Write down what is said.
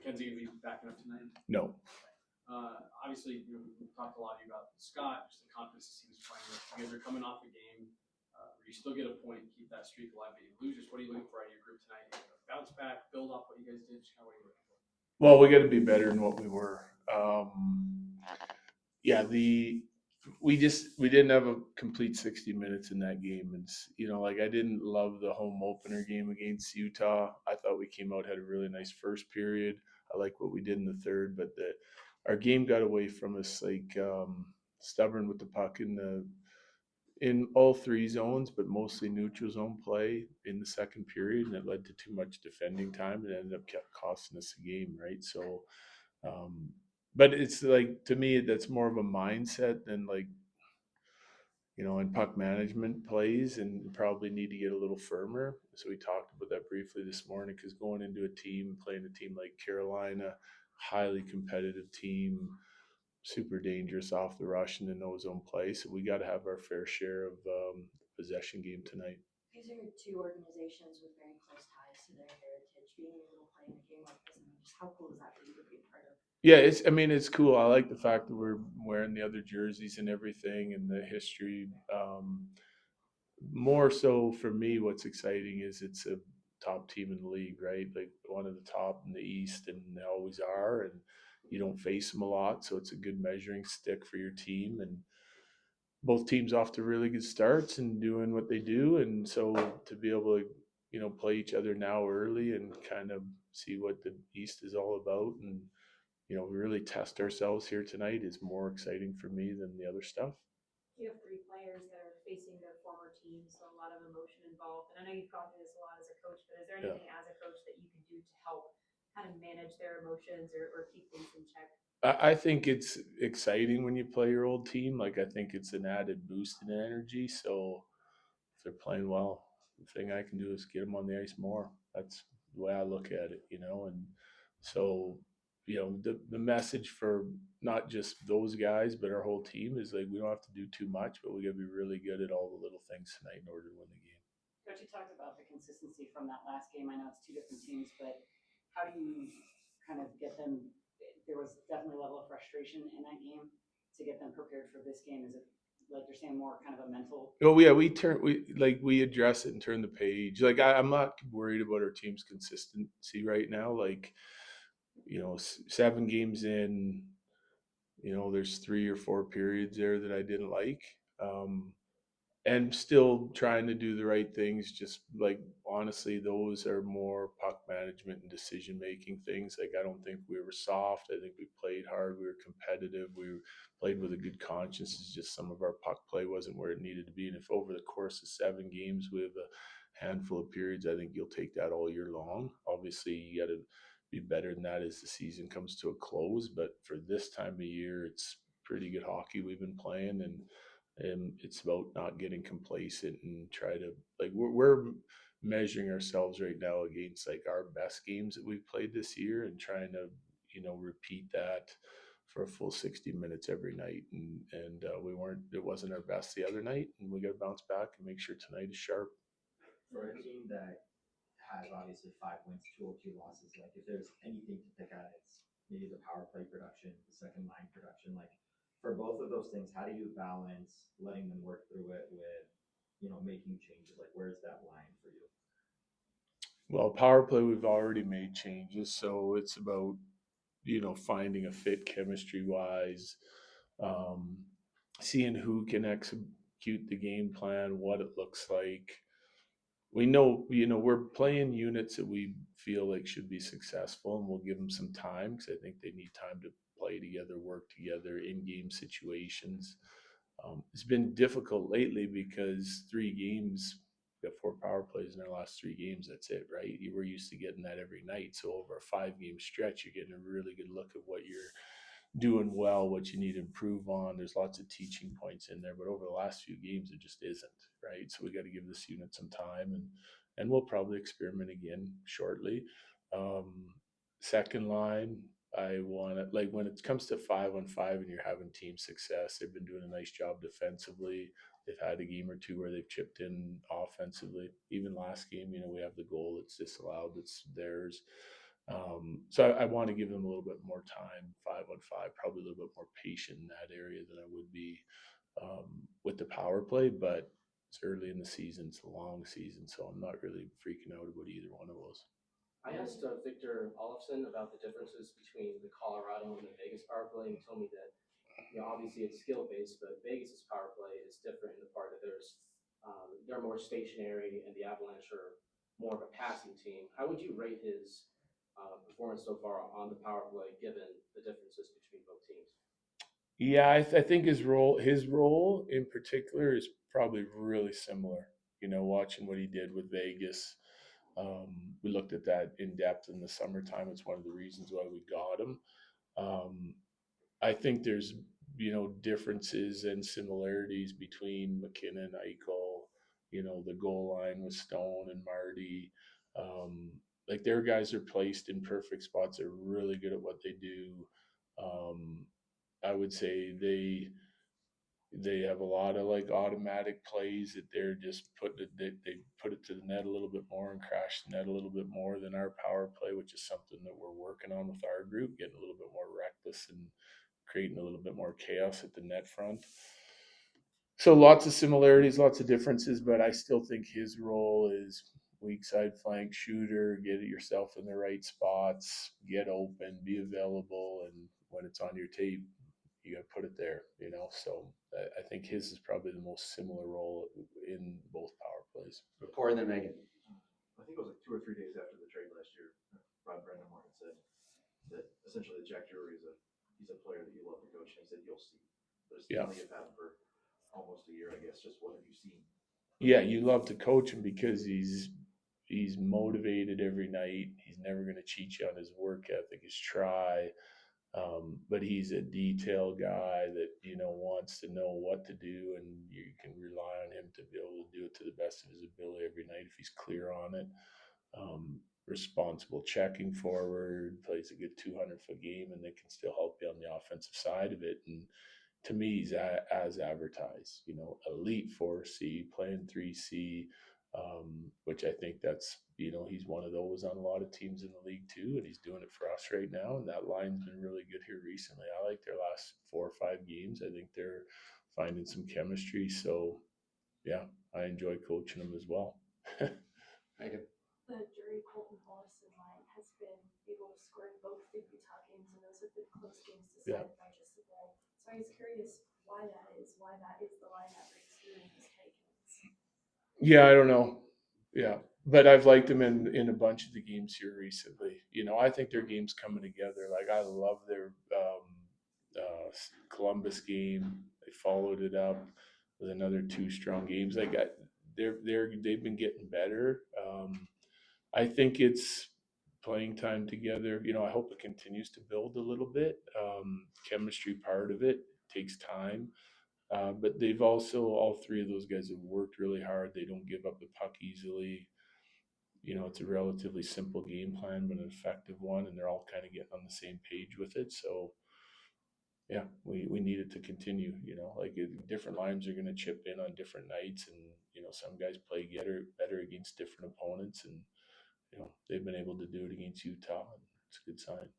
Kenzie going to be backing up tonight? No. Obviously, we've talked a lot about Scott, just the confidence he was playing with. You guys are coming off a game where you still get a point, keep that streak alive, but you lose. Just what are you looking for out of your group tonight? Bounce back, build off what you guys did. Just kind of what are you looking for? Well, we got to be better than what we were. Yeah, we didn't have a complete 60 minutes in that game. And like, I didn't love the home opener game against Utah. I thought we came out, had a really nice first period. I like what we did in the third, but our game got away from us, like, stubborn with the puck in all three zones, but mostly neutral zone play in the second period, and it led to too much defending time and ended up costing us a game, right? So, um, but it's like, to me, that's more of a mindset than, like, in puck management plays, and probably need to get a little firmer. So we talked about that briefly this morning, because going into playing a team like Carolina, highly competitive team, super dangerous off the rush and in no zone play. So we got to have our fair share of possession game tonight. These are two organizations with very close ties to their heritage. Being able to play in a game like this, I mean, just how cool is that for you to be a part of? Yeah, it's cool. I like the fact that we're wearing the other jerseys and everything, and the history. More so for me, what's exciting is it's a top team in the league, right? Like, one of the top in the East, and they always are. And you don't face them a lot, so it's a good measuring stick for your team. And both teams off to really good starts and doing what they do. And so to be able to, play each other now early and kind of see what the East is all about, and, really test ourselves here tonight, is more exciting for me than the other stuff. You have three players that are facing their former teams, so a lot of emotion involved. And I know you've gone through this a lot as a coach, but is there anything as a coach that you can do to help kind of manage their emotions or keep things in check? I think it's exciting when you play your old team. Like, I think it's an added boost in energy. So if they're playing well, the thing I can do is get them on the ice more. That's the way I look at it. And so, the message for not just those guys, but our whole team, is like, we don't have to do too much, but we got to be really good at all the little things tonight in order to win the game. Coach, you talked about the consistency from that last game. I know it's two different teams, but how do you kind of get them? There was definitely a level of frustration in that game to get them prepared for this game. Is it, like you're saying, more kind of a mental? Oh yeah, we address it and turn the page. Like, I'm not worried about our team's consistency right now. Like, 7 games in, there's 3 or 4 periods there that I didn't like. And still trying to do the right things. Just, like, honestly, those are more puck management and decision making things. Like, I don't think we were soft. I think we played hard. We were competitive. We played with a good conscience. It's just some of our puck play wasn't where it needed to be. And if over the course of 7 games we have a handful of periods, I think you'll take that all year long. Obviously, you got to be better than that as the season comes to a close. But for this time of year, it's pretty good hockey we've been playing. And it's about not getting complacent and try to, like, we're measuring ourselves right now against, like, our best games that we've played this year, and trying to repeat that for a full 60 minutes every night. And it wasn't our best the other night, and we got to bounce back and make sure tonight is sharp. For a team that has obviously 5 wins, 2 losses, like, if there's anything to pick at, it's maybe the power play production, the second line production. Like, for both of those things, how do you balance letting them work through it with, making changes? Like, where's that line for you? Well, power play, we've already made changes, so it's about finding a fit chemistry wise, um, seeing who can execute the game plan, what it looks like. We know, we're playing units that we feel like should be successful, and we'll give them some time, because I think they need time to play together, work together in game situations. It's been difficult lately because 3 games, we got 4 power plays in our last 3 games. That's it, right? You were used to getting that every night. So over a 5 game stretch, you're getting a really good look at what you're doing well, what you need to improve on. There's lots of teaching points in there, but over the last few games, it just isn't, right? So we got to give this unit some time, and we'll probably experiment again shortly. Um, Second line, I want to, like, when it comes to 5-on-5 and you're having team success, they've been doing a nice job defensively. They've had a game or two where they've chipped in offensively. Even last game, we have the goal that's disallowed, that's theirs. So I want to give them a little bit more time, 5-on-5, probably a little bit more patient in that area than I would be with the power play. But it's early in the season, it's a long season, so I'm not really freaking out about either one of those. I asked Victor Olofsson about the differences between the Colorado and the Vegas power play, and he told me that obviously it's skill based, but Vegas's power play is different in the part that they're more stationary, and the Avalanche are more of a passing team. How would you rate his performance so far on the power play, given the differences between both teams? Yeah, I think his role in particular is probably really similar. Watching what he did with Vegas, we looked at that in depth in the summertime. It's one of the reasons why we got him. Um, I think there's differences and similarities between McKinnon, Eichel, the goal line with Stone and Marty. Um, like their guys are placed in perfect spots. They're really good at what they do. Um, I would say they have a lot of like automatic plays that they're just they put it to the net a little bit more and crash the net a little bit more than our power play, which is something that we're working on with our group, getting a little bit more reckless and creating a little bit more chaos at the net front. So lots of similarities, lots of differences, but I still think his role is weak side flank shooter, get yourself in the right spots, get open, be available, and when it's on your tape, you got to put it there. So I think his is probably the most similar role in both power plays. Corey and then Megan. I think it was like 2 or 3 days after the trade last year, Rod Brindamore had said that essentially Jack Drury he's a player that you love to coach, and he said you'll see. But it's Yeah. only you've had him for almost a year, I guess. Just what have you seen? Yeah, you love to coach him because he's motivated every night. He's never going to cheat you on his work ethic, his try. But he's a detail guy that wants to know what to do, and you can rely on him to be able to do it to the best of his ability every night if he's clear on it. Responsible checking forward, plays a good 200-foot game, and they can still help you on the offensive side of it. And to me, he's as advertised. Elite 4C, playing 3C, which I think that's he's one of those on a lot of teams in the league too, and he's doing it for us right now. And that line's been really good here recently. I like their last 4 or 5 games. I think they're finding some chemistry. So yeah, I enjoy coaching them as well. Megan. The Drury Colton Morrison line has been able to score in both the Utah games, and those have been close games decided by just a goal. So I was curious why that is the line that breaks through in these tight games. Yeah, I don't know. Yeah, but I've liked them in a bunch of the games here recently. I think their game's coming together. Like I love their Columbus game. They followed it up with another 2 strong games. They've been getting better. I think it's playing time together. I hope it continues to build a little bit. Chemistry part of it takes time. But they've also, all 3 of those guys have worked really hard. They don't give up the puck easily. It's a relatively simple game plan, but an effective one, and they're all kind of getting on the same page with it. So, yeah, we need it to continue. Different lines are going to chip in on different nights, and some guys play better against different opponents, and they've been able to do it against Utah, and it's a good sign.